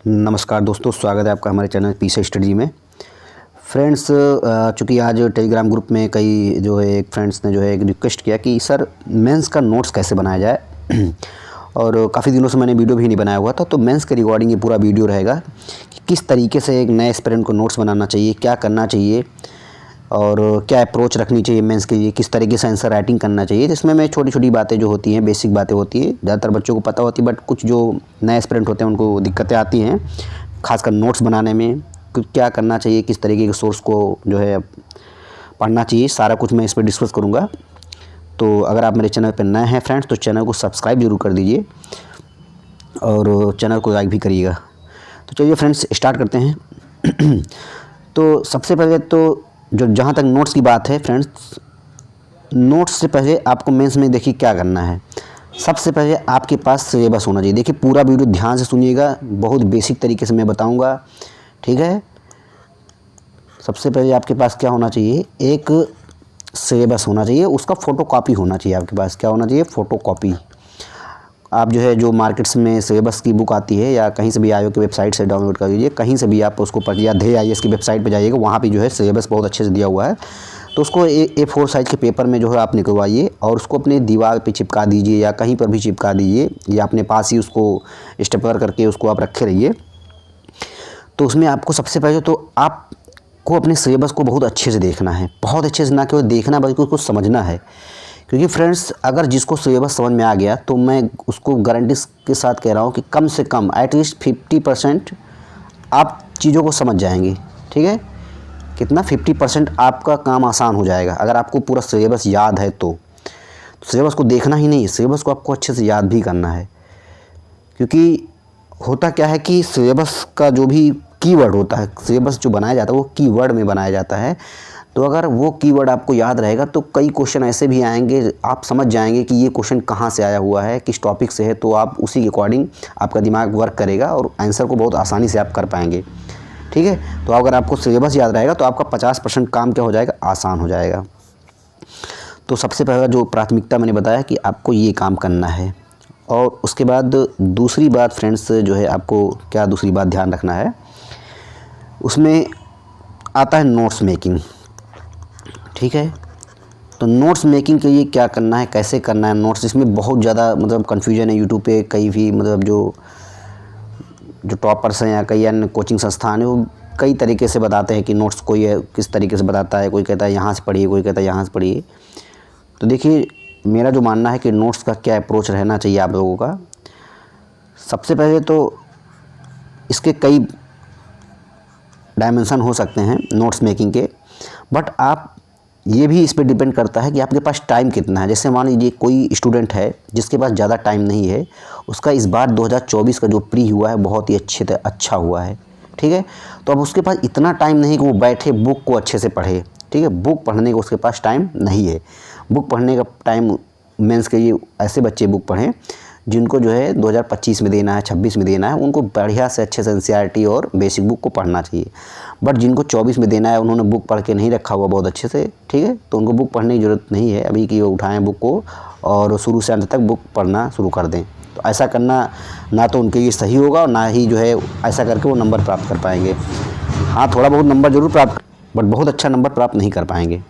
नमस्कार दोस्तों, स्वागत है आपका हमारे चैनल पीसे स्टडी में। फ्रेंड्स, चूँकि आज टेलीग्राम ग्रुप में कई जो है एक फ्रेंड्स ने जो है एक रिक्वेस्ट किया कि सर मेंस का नोट्स कैसे बनाया जाए और काफ़ी दिनों से मैंने वीडियो भी नहीं बनाया हुआ था, तो मेंस के रिगार्डिंग ये पूरा वीडियो रहेगा कि किस तरीके से एक नए एस्पिरेंट को नोट्स बनाना चाहिए, क्या करना चाहिए और क्या अप्रोच रखनी चाहिए मेंस के लिए, किस तरीके से आंसर राइटिंग करना चाहिए। जिसमें मैं छोटी छोटी बातें जो होती हैं, बेसिक बातें होती हैं, ज़्यादातर बच्चों को पता होती है, बट कुछ जो नए एस्पिरेंट होते हैं उनको दिक्कतें आती हैं, खासकर नोट्स बनाने में। क्या करना चाहिए, किस तरीके के सोर्स को जो है पढ़ना चाहिए, सारा कुछ मैं इस पर डिस्कस करूँगा। तो अगर आप मेरे चैनल पर नए हैं फ्रेंड्स, तो चैनल को सब्सक्राइब जरूर कर दीजिए और चैनल को लाइक भी करिएगा। तो चलिए फ्रेंड्स, स्टार्ट करते हैं। तो सबसे पहले तो जहाँ तक नोट्स की बात है फ्रेंड्स, नोट्स से पहले आपको मेंस में देखिए क्या करना है। सबसे पहले आपके पास सिलेबस होना चाहिए। देखिए पूरा वीडियो ध्यान से सुनिएगा, बहुत बेसिक तरीके से मैं बताऊंगा, ठीक है। सबसे पहले आपके पास क्या होना चाहिए, एक सिलेबस होना चाहिए, उसका फ़ोटोकॉपी होना चाहिए। आपके पास क्या होना चाहिए, फ़ोटोकॉपी। आप जो है जो मार्केट्स में सिलेबस की बुक आती है या कहीं से भी आयोग की वेबसाइट से डाउनलोड कर लीजिए, कहीं से भी आप उसको पढ़िए, या ध्येय IAS की वेबसाइट पे जाइएगा, वहाँ पे जो है सिलेबस बहुत अच्छे से दिया हुआ है। तो उसको A4 साइज़ के पेपर में जो है आप निकलवाइए और उसको अपने दीवार पे चिपका दीजिए या कहीं पर भी चिपका दीजिए, या अपने पास ही उसको स्टेपलर करके उसको आप रखे रहिए। तो उसमें आपको सबसे पहले तो आपको अपने सिलेबस को बहुत अच्छे से देखना है, बहुत अच्छे से, ना केवल देखना बल्कि उसको समझना है। क्योंकि फ्रेंड्स, अगर जिसको सिलेबस समझ में आ गया तो मैं उसको गारंटी के साथ कह रहा हूँ कि कम से कम एटलीस्ट 50% आप चीज़ों को समझ जाएंगे, ठीक है। कितना, 50% आपका काम आसान हो जाएगा अगर आपको पूरा सिलेबस याद है। तो सिलेबस को देखना ही नहीं है, सिलेबस को आपको अच्छे से याद भी करना है। क्योंकि होता क्या है कि सिलेबस का जो भी कीवर्ड होता है, सिलेबस जो बनाया जाता है वो कीवर्ड में बनाया जाता है। तो अगर वो कीवर्ड आपको याद रहेगा तो कई क्वेश्चन ऐसे भी आएंगे, आप समझ जाएंगे कि ये क्वेश्चन कहाँ से आया हुआ है, किस टॉपिक से है। तो आप उसी के अकॉर्डिंग आपका दिमाग वर्क करेगा और आंसर को बहुत आसानी से आप कर पाएंगे, ठीक है। तो अगर आपको सिलेबस याद रहेगा तो आपका 50% काम क्या हो जाएगा, आसान हो जाएगा। तो सबसे पहला जो प्राथमिकता मैंने बताया कि आपको ये काम करना है। और उसके बाद दूसरी बात फ्रेंड्स जो है, आपको क्या दूसरी बात ध्यान रखना है, उसमें आता है नोट्स मेकिंग, ठीक है। तो नोट्स मेकिंग के लिए क्या करना है, कैसे करना है नोट्स, इसमें बहुत ज़्यादा मतलब कन्फ्यूजन है। यूट्यूब पे कई भी मतलब जो टॉपर्स हैं या कई अन्य कोचिंग संस्थान है, वो कई तरीके से बताते हैं कि नोट्स कोई किस तरीके से बताता है। कोई कहता है यहाँ से पढ़िए, कोई कहता है यहाँ से पढ़िए। तो देखिए, मेरा जो मानना है कि नोट्स का क्या अप्रोच रहना चाहिए आप लोगों का। सबसे पहले तो इसके कई डायमेंशन हो सकते हैं नोट्स मेकिंग के, बट आप ये भी इस पर डिपेंड करता है कि आपके पास टाइम कितना है। जैसे मान लीजिए कोई स्टूडेंट है जिसके पास ज़्यादा टाइम नहीं है, उसका इस बार 2024 का जो प्री हुआ है बहुत ही अच्छा हुआ है, ठीक है। तो अब उसके पास इतना टाइम नहीं कि वो बैठे बुक को अच्छे से पढ़े, ठीक है। बुक पढ़ने का उसके पास टाइम नहीं है। बुक पढ़ने का टाइम मेंस के लिए ऐसे बच्चे बुक पढ़ें जिनको जो है 2025 में देना है, 26 में देना है, उनको बढ़िया से अच्छे से NCERT और बेसिक बुक को पढ़ना चाहिए। बट जिनको 24 में देना है, उन्होंने बुक पढ़ के नहीं रखा हुआ बहुत अच्छे से, ठीक है, तो उनको बुक पढ़ने की ज़रूरत नहीं है अभी कि वो उठाएँ बुक को और शुरू से अंत तक बुक पढ़ना शुरू कर दें। तो ऐसा करना ना तो उनके लिए सही होगा और ना ही जो है ऐसा करके वो नंबर प्राप्त कर पाएंगे। हाँ, थोड़ा बहुत नंबर ज़रूर प्राप्त, बट बहुत अच्छा नंबर प्राप्त नहीं कर पाएंगे,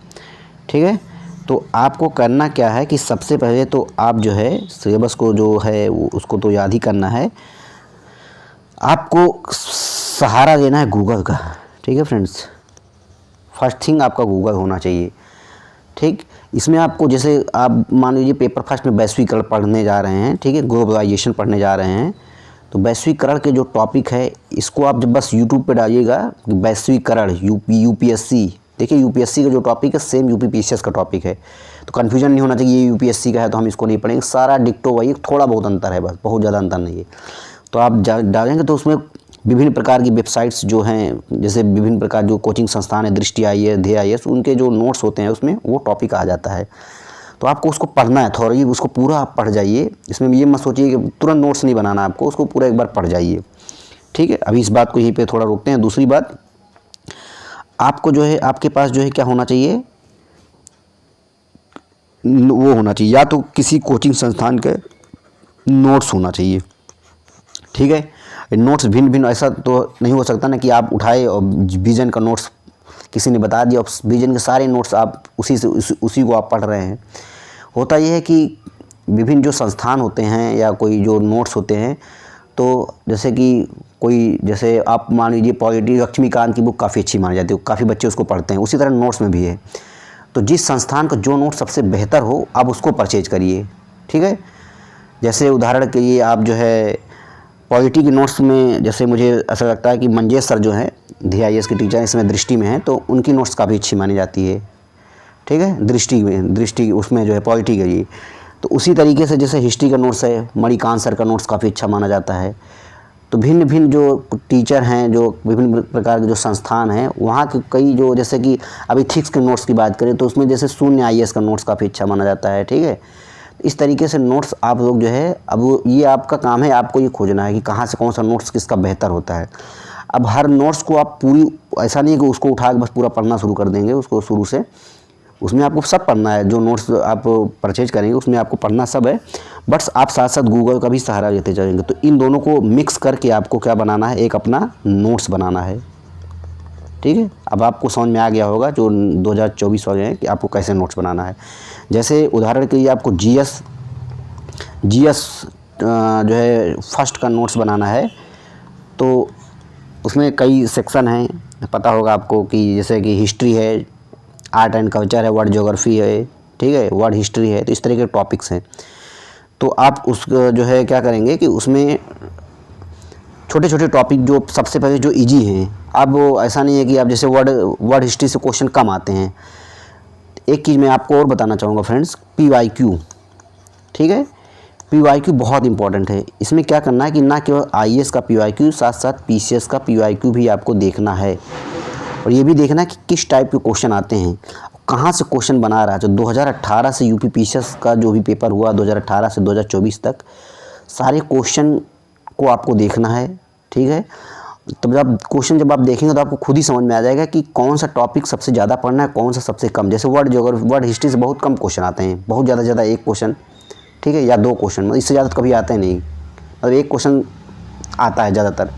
ठीक है। तो आपको करना क्या है कि सबसे पहले तो आप जो है सिलेबस को जो है उसको तो याद ही करना है। आपको सहारा लेना है गूगल का, ठीक है फ्रेंड्स। फर्स्ट थिंग आपका गूगल होना चाहिए, ठीक। इसमें आपको जैसे आप मान लीजिए पेपर फर्स्ट में वैश्वीकरण पढ़ने जा रहे हैं, ठीक है, ग्लोबलाइजेशन पढ़ने जा रहे हैं। तो वैश्वीकरण के जो टॉपिक है, इसको आप जब बस यूट्यूब पे डालिएगा वैश्वीकरण UPSC, देखिए UPSC का जो टॉपिक है सेम UPPCS का टॉपिक है। तो कन्फ्यूजन नहीं होना चाहिए ये UPSC का है तो हम इसको नहीं पढ़ेंगे, सारा डिक्टो वही, थोड़ा बहुत अंतर है बस, बहुत ज़्यादा अंतर नहीं है। तो आप डालेंगे तो उसमें विभिन्न प्रकार की वेबसाइट्स जो हैं, जैसे विभिन्न प्रकार जो कोचिंग संस्थान है, दृष्टि IAS, ध्येय IAS, उनके जो नोट्स होते हैं उसमें वो टॉपिक आ जाता है। तो आपको उसको पढ़ना है, थोड़ा उसको पूरा आप पढ़ जाइए। इसमें ये मत सोचिए कि तुरंत नोट्स नहीं बनाना, आपको उसको पूरा एक बार पढ़ जाइए, ठीक है। अभी इस बात को यहीं पे थोड़ा रोकते हैं। दूसरी बात, आपको जो है आपके पास जो है क्या होना चाहिए, वो होना चाहिए या तो किसी कोचिंग संस्थान के नोट्स होना चाहिए, ठीक है। नोट्स भिन्न भिन्न ऐसा तो नहीं हो सकता ना कि आप उठाए और विजन का नोट्स किसी ने बता दिया और विजन के सारे नोट्स आप उसी को आप पढ़ रहे हैं। होता यह है कि विभिन्न जो संस्थान होते हैं या कोई जो नोट्स होते हैं, तो जैसे कि कोई, जैसे आप मान लीजिए पॉलिटी, लक्ष्मीकांत की बुक काफ़ी अच्छी मानी जाती है, काफ़ी बच्चे उसको पढ़ते हैं, उसी तरह नोट्स में भी है। तो जिस संस्थान का जो नोट सबसे बेहतर हो आप उसको परचेज करिए, ठीक है। जैसे उदाहरण के लिए आप जो है पॉलिटी के नोट्स में, जैसे मुझे ऐसा लगता है कि मंजेश सर जो हैं DIS के टीचर इसमें दृष्टि में हैं, तो उनकी नोट्स काफ़ी अच्छी मानी जाती है, ठीक है। दृष्टि उसमें जो है पॉलिटी के लिए। तो उसी तरीके से जैसे हिस्ट्री का नोट्स है, मणिकांत सर का नोट्स काफ़ी अच्छा माना जाता है। तो भिन्न भिन्न जो टीचर हैं, जो विभिन्न प्रकार के जो संस्थान हैं, वहाँ के कई जो, जैसे कि अब इथिक्स के नोट्स की बात करें तो उसमें जैसे शून्य IAS का नोट्स काफ़ी अच्छा माना जाता है, ठीक है। इस तरीके से नोट्स आप लोग जो है, अब ये आपका काम है, आपको ये खोजना है कि कहाँ से कौन सा नोट्स किसका बेहतर होता है। अब हर नोट्स को आप पूरी, ऐसा नहीं है कि उसको उठा के बस पूरा पढ़ना शुरू कर देंगे उसको शुरू से, उसमें आपको सब पढ़ना है। जो नोट्स आप परचेज करेंगे उसमें आपको पढ़ना सब है, बट आप साथ साथ गूगल का भी सहारा लेते जाएंगे। तो इन दोनों को मिक्स करके आपको क्या बनाना है, एक अपना नोट्स बनाना है, ठीक है। अब आपको समझ में आ गया होगा जो 2024 वाले हैं कि आपको कैसे नोट्स बनाना है। जैसे उदाहरण के लिए आपको GS जो है फर्स्ट का नोट्स बनाना है, तो उसमें कई सेक्शन हैं, पता होगा आपको कि जैसे कि हिस्ट्री है, आर्ट एंड कल्चर है, वर्ल्ड ज्योग्राफी है, ठीक है, वर्ल्ड हिस्ट्री है। तो इस तरह के टॉपिक्स हैं। तो आप उस जो है क्या करेंगे कि उसमें छोटे छोटे टॉपिक जो सबसे पहले जो इजी हैं, अब ऐसा नहीं है कि आप जैसे वर्ल्ड हिस्ट्री से क्वेश्चन कम आते हैं। एक चीज़ मैं आपको और बताना चाहूँगा फ्रेंड्स, PYQ, ठीक है। PYQ बहुत इंपॉर्टेंट है। इसमें क्या करना है कि ना केवल IAS का PYQ, साथ साथ PCS का PYQ भी आपको देखना है, और ये भी देखना है कि किस टाइप के क्वेश्चन आते हैं, कहाँ से क्वेश्चन बना रहा है। तो 2018 से UP PCS का जो भी पेपर हुआ 2018 से 2024 तक, सारे क्वेश्चन को आपको देखना है, ठीक है। तो जब आप देखेंगे तो आपको खुद ही समझ में आ जाएगा कि कौन सा टॉपिक सबसे ज़्यादा पढ़ना है, कौन सा सबसे कम। जैसे वर्ल्ड हिस्ट्री से बहुत कम क्वेश्चन आते हैं, बहुत ज़्यादा एक क्वेश्चन, ठीक है, या 2 क्वेश्चन, मतलब इससे ज़्यादा कभी आते नहीं, मतलब एक क्वेश्चन आता है ज़्यादातर।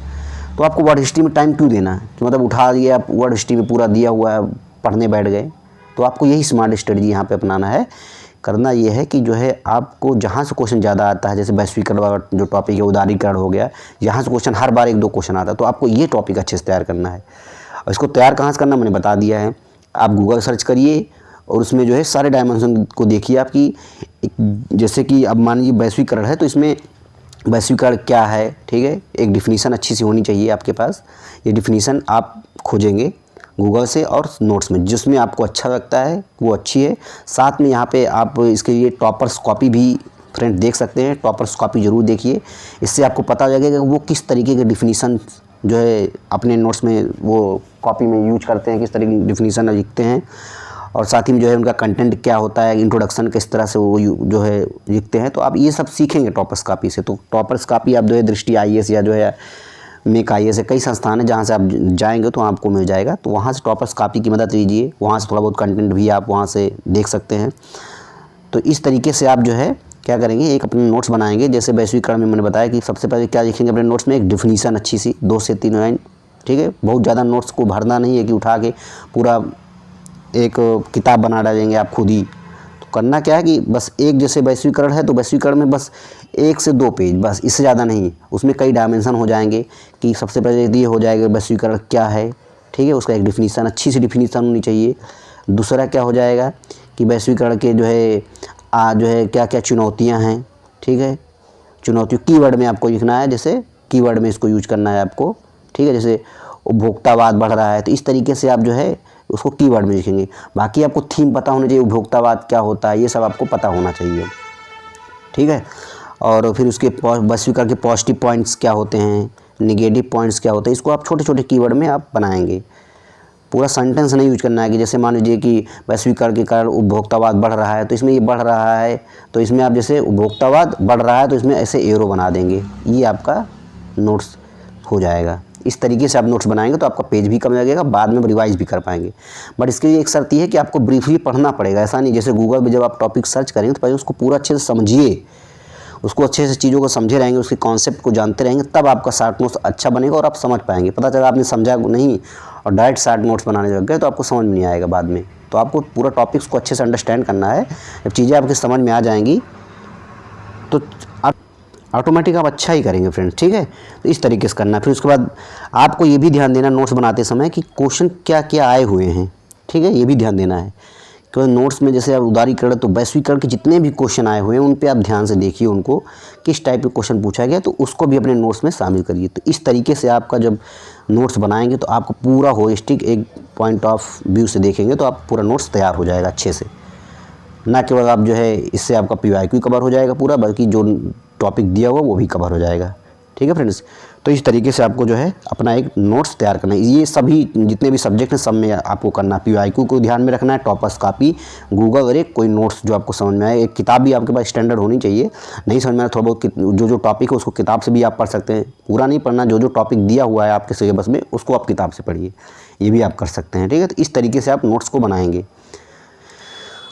तो आपको वर्ल्ड हिस्ट्री में टाइम क्यों देना है कि मतलब उठा लिए आप वर्ल्ड हिस्ट्री में पूरा दिया हुआ है, पढ़ने बैठ गए। तो आपको यही स्मार्ट स्ट्रेटजी यहाँ पे अपनाना है। करना ये है कि जो है आपको जहाँ से क्वेश्चन ज़्यादा आता है, जैसे वैश्वीकरण वाला जो टॉपिक है, उदारीकरण हो गया, यहाँ से क्वेश्चन हर बार 1-2 क्वेश्चन आता है, तो आपको ये टॉपिक अच्छे से तैयार करना है। और इसको तैयार कहाँ से करना मैंने बता दिया है। आप गूगल सर्च करिए और उसमें जो है सारे डायमेंशन को देखिए आपकी। जैसे कि अब मान लीजिए वैश्वीकरण है, तो इसमें वैश्वीकरण क्या है, ठीक है, एक डिफिनीसन अच्छी सी होनी चाहिए आपके पास। ये डिफिनीसन आप खोजेंगे गूगल से और नोट्स में, जिसमें आपको अच्छा लगता है वो अच्छी है। साथ में यहाँ पे आप इसके लिए टॉपर्स कॉपी भी फ्रेंड देख सकते हैं, टॉपर्स कॉपी ज़रूर देखिए। इससे आपको पता लगेगा कि वो किस तरीके के डिफिनीसन जो है अपने नोट्स में वो कॉपी में यूज करते हैं, किस तरीके की डिफिनीसन लिखते हैं, और साथ ही में जो है उनका कंटेंट क्या होता है, इंट्रोडक्शन किस तरह से वो जो है लिखते हैं। तो आप ये सब सीखेंगे टॉपर्स कॉपी से। तो टॉपर्स कॉपी आप जो है दृष्टि IAS या जो है मेक IAS है, कई संस्थान है जहाँ से आप जाएंगे तो आपको मिल जाएगा। तो वहाँ से टॉपर्स कॉपी की मदद लीजिए, वहाँ से थोड़ा बहुत कंटेंट भी आप वहाँ से देख सकते हैं। तो इस तरीके से आप जो है क्या करेंगे, एक अपने नोट्स बनाएंगे। जैसे वैश्वीकरण में मैंने बताया कि सबसे पहले क्या लिखेंगे अपने नोट्स में, एक डिफिनीसन अच्छी सी 2 से 3 लाइन, ठीक है। बहुत ज़्यादा नोट्स को भरना नहीं है कि उठा के पूरा एक किताब बना डालेंगे आप खुद ही। तो करना क्या है कि बस एक, जैसे वैश्वीकरण है तो वैश्वीकरण में बस 1 से 2 पेज, बस इससे ज़्यादा नहीं। उसमें कई डायमेंशन हो जाएंगे कि सबसे पहले ये हो जाएगा वैश्वीकरण क्या है, ठीक है, उसका एक डिफिनीसन, अच्छी सी डिफिनीसन होनी चाहिए। दूसरा क्या हो जाएगा कि वैश्वीकरण के जो है क्या क्या चुनौतियाँ हैं, ठीक है। चुनौती कीवर्ड में आपको लिखना है, जैसे कीवर्ड में इसको यूज करना है आपको, ठीक है। जैसे उपभोक्तावाद बढ़ रहा है, तो इस तरीके से आप जो है उसको कीवर्ड में लिखेंगे। बाकी आपको थीम पता होना चाहिए, उपभोक्तावाद क्या होता है, ये सब आपको पता होना चाहिए, ठीक है। और फिर उसके वैश्वीकरण के पॉजिटिव पॉइंट्स क्या होते हैं, नेगेटिव पॉइंट्स क्या होते हैं, इसको आप छोटे छोटे कीवर्ड में आप बनाएंगे। पूरा सेंटेंस नहीं यूज करना है कि जैसे मान लीजिए कि वैश्वीकरण के कारण उपभोक्तावाद बढ़ रहा है, तो इसमें ये बढ़ रहा है, तो इसमें आप जैसे उपभोक्तावाद बढ़ रहा है तो इसमें ऐसे एरो बना देंगे, ये आपका नोट्स हो जाएगा। इस तरीके से आप नोट्स बनाएंगे तो आपका पेज भी कम लगेगा, बाद में रिवाइज भी कर पाएंगे। बट इसके लिए एक शर्त ये है कि आपको ब्रीफली पढ़ना पड़ेगा। ऐसा नहीं जैसे गूगल पे जब आप टॉपिक सर्च करेंगे तो पहले उसको पूरा अच्छे से समझिए, उसको अच्छे से चीज़ों को समझे रहेंगे, उसके कॉन्सेप्ट को जानते रहेंगे, तब आपका शॉर्ट नोट्स अच्छा बनेगा और आप समझ पाएंगे। पता चला आपने समझा नहीं और डायरेक्ट शॉर्ट नोट्स बनाने लग गए तो आपको समझ में नहीं आएगा बाद में। तो आपको पूरा टॉपिक्स को अच्छे से अंडरस्टैंड करना है। जब चीज़ें आपकी समझ में आ जाएंगी तो आप ऑटोमेटिक आप अच्छा ही करेंगे फ्रेंड्स, ठीक है। तो इस तरीके से करना है। फिर उसके बाद आपको ये भी ध्यान देना नोट्स बनाते समय कि क्वेश्चन क्या क्या आए हुए हैं, ठीक है, ये भी ध्यान देना है। क्योंकि नोट्स में जैसे आप उदारीकरण तो वैश्वीकरण के जितने भी क्वेश्चन आए हुए हैं उन पे आप ध्यान से देखिए, उनको किस टाइप के क्वेश्चन पूछा गया तो उसको भी अपने नोट्स में शामिल करिए। तो इस तरीके से आपका जब नोट्स बनाएंगे तो आपको पूरा होलिस्टिक एक पॉइंट ऑफ व्यू से देखेंगे तो आप पूरा नोट्स तैयार हो जाएगा अच्छे से। ना केवल आप जो है इससे आपका PYQ कवर हो जाएगा पूरा, बल्कि जो टॉपिक दिया हुआ वो भी कवर हो जाएगा, ठीक है फ्रेंड्स। तो इस तरीके से आपको जो है अपना एक नोट्स तैयार करना है। ये सभी जितने भी सब्जेक्ट हैं सब में आपको करना है। PYQ को ध्यान में रखना है, टॉपर्स कॉपी, गूगल और एक कोई नोट्स जो आपको समझ में आए। एक किताब भी आपके पास स्टैंडर्ड होनी चाहिए। नहीं समझ में आए थोड़ा बहुत जो टॉपिक है उसको किताब से भी आप पढ़ सकते हैं, पूरा नहीं पढ़ना। जो टॉपिक दिया हुआ है आपके सिलेबस में उसको आप किताब से पढ़िए, ये भी आप कर सकते हैं, ठीक है। तो इस तरीके से आप नोट्स को बनाएंगे।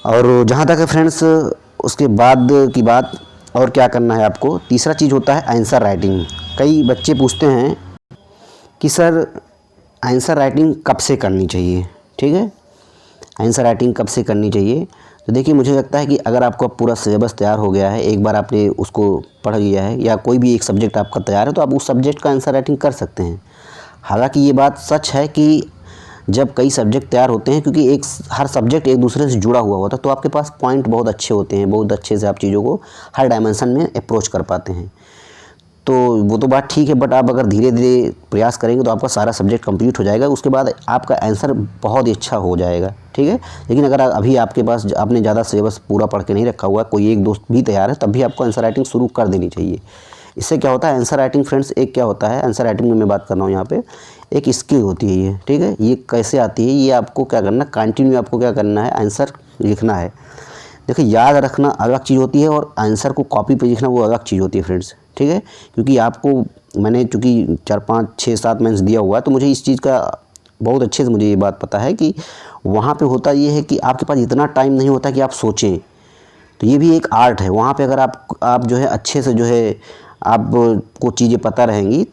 और जहाँ तक है फ्रेंड्स उसके बाद की बात और क्या करना है आपको, तीसरा चीज़ होता है आंसर राइटिंग। कई बच्चे पूछते हैं कि सर आंसर राइटिंग कब से करनी चाहिए, ठीक है, आंसर राइटिंग कब से करनी चाहिए। तो देखिए मुझे लगता है कि अगर आपका पूरा सिलेबस तैयार हो गया है, एक बार आपने उसको पढ़ लिया है, या कोई भी एक सब्जेक्ट आपका तैयार है तो आप उस सब्जेक्ट का आंसर राइटिंग कर सकते हैं। हालांकि ये बात सच है कि जब कई सब्जेक्ट तैयार होते हैं, क्योंकि हर सब्जेक्ट एक दूसरे से जुड़ा हुआ होता है, तो आपके पास पॉइंट बहुत अच्छे होते हैं, बहुत अच्छे से आप चीज़ों को हर डायमेंशन में अप्रोच कर पाते हैं। तो वो तो बात ठीक है, बट आप अगर धीरे धीरे प्रयास करेंगे तो आपका सारा सब्जेक्ट कंप्लीट हो जाएगा, उसके बाद आपका आंसर बहुत ही अच्छा हो जाएगा, ठीक है। लेकिन अगर अभी आपके पास आपने ज़्यादा सिलेबस पूरा पढ़ के नहीं रखा हुआ, कोई एक दोस्त भी तैयार है, तब भी आपको आंसर राइटिंग शुरू कर देनी चाहिए। इससे क्या होता है, आंसर राइटिंग फ्रेंड्स एक क्या होता है, आंसर राइटिंग में मैं बात कर रहा हूँ यहाँ पे, एक स्किल होती है ये, ठीक है। ये कैसे आती है, ये आपको क्या करना, कंटिन्यू आपको क्या करना है, आंसर लिखना है। देखिए याद रखना अलग चीज़ होती है और आंसर को कॉपी पे लिखना वो अलग चीज़ होती है फ्रेंड्स, ठीक है। क्योंकि आपको मैंने चूँकि 4 5 6 7 मंथ्स दिया हुआ है, तो मुझे इस चीज़ का बहुत अच्छे से मुझे ये बात पता है कि वहाँ पे होता ये है कि आपके पास इतना टाइम नहीं होता कि आप सोचें। तो ये भी एक आर्ट है। वहाँ पे अगर आप जो है अच्छे से जो है आपको चीज़ें पता रहेंगी,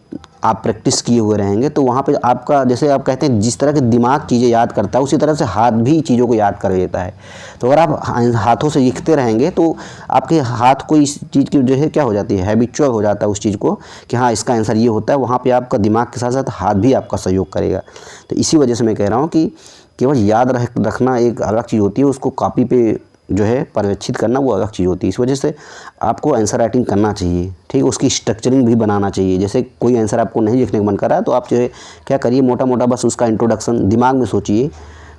आप प्रैक्टिस किए हुए रहेंगे, तो वहाँ पे आपका जैसे आप कहते हैं जिस तरह के दिमाग चीज़ें याद करता है उसी तरह से हाथ भी चीज़ों को याद कर लेता है। तो अगर आप हाथों से लिखते रहेंगे तो आपके हाथ को इस चीज़ की जो है क्या हो जाती है, हैबिचुअल हो जाता है उस चीज़ को कि हाँ इसका आंसर ये होता है। वहाँ पर आपका दिमाग के साथ साथ हाथ भी आपका सहयोग करेगा। तो इसी वजह से मैं कह रहा हूँ कि केवल याद रखना एक अलग चीज़ होती है, उसको कॉपी पे जो है पर्यवेक्षित करना वो अलग चीज़ होती है। इस वजह से आपको आंसर राइटिंग करना चाहिए, ठीक है। उसकी स्ट्रक्चरिंग भी बनाना चाहिए। जैसे कोई आंसर आपको नहीं लिखने का मन कर रहा है तो आप जो है क्या करिए, मोटा मोटा बस उसका इंट्रोडक्शन दिमाग में सोचिए,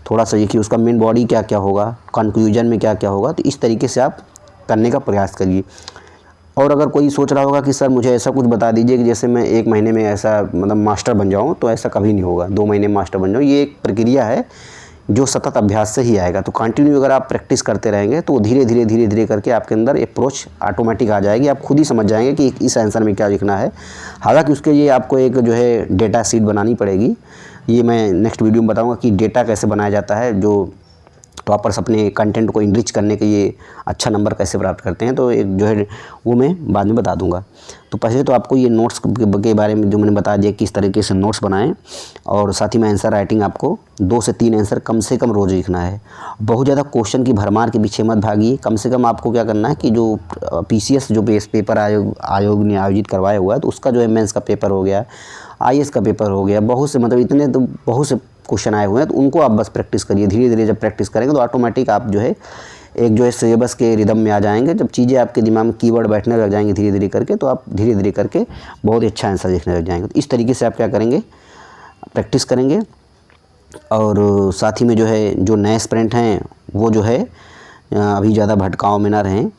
थोड़ा सा लिखिए उसका मेन बॉडी क्या क्या होगा, कंक्लूजन में क्या क्या होगा। तो इस तरीके से आप करने का प्रयास करिए। और अगर कोई सोच रहा होगा कि सर मुझे ऐसा कुछ बता दीजिए कि जैसे मैं 1 महीने में ऐसा मतलब मास्टर बन जाऊँ, तो ऐसा कभी नहीं होगा। 2 महीने में मास्टर बन जाऊँ, ये एक प्रक्रिया है जो सतत अभ्यास से ही आएगा। तो कंटिन्यू अगर आप प्रैक्टिस करते रहेंगे तो धीरे धीरे करके आपके अंदर अप्रोच ऑटोमेटिक आ जाएगी। आप खुद ही समझ जाएंगे कि इस आंसर में क्या लिखना है। हालांकि उसके लिए आपको एक जो है डेटा शीट बनानी पड़ेगी। ये मैं नेक्स्ट वीडियो में बताऊंगा कि डेटा कैसे बनाया जाता है, जो टॉपर्स अपने कंटेंट को इनरिच करने के लिए अच्छा नंबर कैसे प्राप्त करते हैं, तो एक जो है वो मैं बाद में बता दूंगा। तो पहले तो आपको ये नोट्स के बारे में जो मैंने बता दिया किस तरीके से नोट्स बनाएं, और साथ ही में आंसर राइटिंग आपको 2 से 3 आंसर कम से कम रोज़ लिखना है। बहुत ज़्यादा क्वेश्चन की भरमार के पीछे मत भागिए। कम से कम आपको क्या करना है कि जो PCS जो बेस पेपर आयोग ने आयोजित करवाया हुआ है, तो उसका जो है मेंस का पेपर हो गया, IAS का पेपर हो गया, बहुत से मतलब इतने तो बहुत से क्वेश्चन आए हुए हैं, तो उनको आप बस प्रैक्टिस करिए। धीरे धीरे जब प्रैक्टिस करेंगे तो ऑटोमेटिक आप जो है एक जो है सिलेबस के रिदम में आ जाएंगे। जब चीज़ें आपके दिमाग में कीवर्ड बैठने लग जाएंगे धीरे धीरे करके, तो आप धीरे धीरे करके बहुत ही अच्छा आंसर लिखने लग जाएंगे। तो इस तरीके से आप क्या करेंगे, प्रैक्टिस करेंगे। और साथ ही में जो है जो नए एस्पिरेंट हैं वो जो है अभी ज़्यादा भटकाव में ना रहें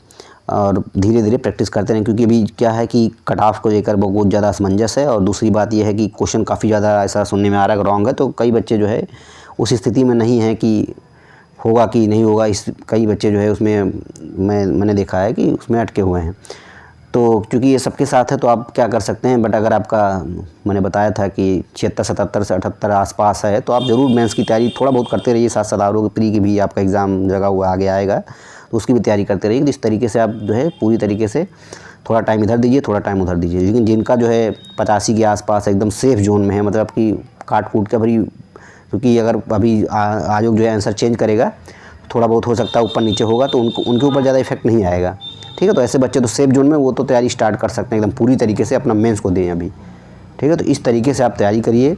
और धीरे धीरे प्रैक्टिस करते रहें, क्योंकि अभी क्या है कि कट ऑफ को लेकर बहुत ज़्यादा असमंजस है। और दूसरी बात यह है कि क्वेश्चन काफ़ी ज़्यादा ऐसा सुनने में आ रहा है रॉन्ग है, तो कई बच्चे जो है उस स्थिति में नहीं है कि होगा कि नहीं होगा। कई बच्चे जो है उसमें मैंने देखा है कि उसमें अटके हुए हैं। तो क्योंकि ये सबके साथ है तो आप क्या कर सकते हैं, बट अगर आपका मैंने बताया था कि 76 77 से 78 आसपास है, तो आप ज़रूर मेंस की तैयारी थोड़ा बहुत करते रहिए। साथ साथ आर प्री की भी आपका एग्ज़ाम लगा हुआ आगे आएगा, तो उसकी भी तैयारी करते रहिए। तो इस तरीके से आप जो है पूरी तरीके से थोड़ा टाइम इधर दीजिए, थोड़ा टाइम उधर दीजिए। लेकिन जिनका जो है 85 के आसपास एकदम सेफ़ जोन में है, मतलब कि काट कूट के भरी, क्योंकि अगर अभी आयोग जो है आंसर चेंज करेगा, थोड़ा बहुत हो सकता है ऊपर नीचे होगा, तो उनके ऊपर ज़्यादा इफेक्ट नहीं आएगा। ठीक है, तो ऐसे बच्चे तो सेफ जोन में, वो तो तैयारी स्टार्ट कर सकते हैं एकदम पूरी तरीके से, अपना मेंस को दें अभी। ठीक है, तो इस तरीके से आप तैयारी करिए।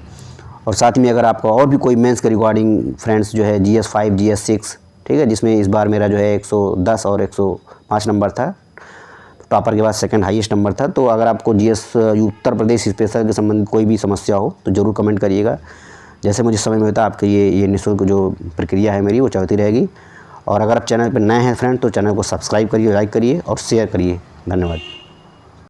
और साथ में अगर आपका और भी कोई मेंस के रिगार्डिंग फ्रेंड्स जो है GS 5 GS 6, ठीक है, जिसमें इस बार मेरा जो है 110 और 105 नंबर था, टॉपर के बाद सेकंड हाईएस्ट नंबर था। तो अगर आपको GS उत्तर प्रदेश स्पेशल के संबंधित कोई भी समस्या हो तो ज़रूर कमेंट करिएगा। जैसे मुझे समय मिलता है आपके ये निःशुल्क जो प्रक्रिया है मेरी वो चलती रहेगी। और अगर आप चैनल पर नए हैं फ्रेंड तो चैनल को सब्सक्राइब करिए, लाइक करिए और शेयर करिए। धन्यवाद।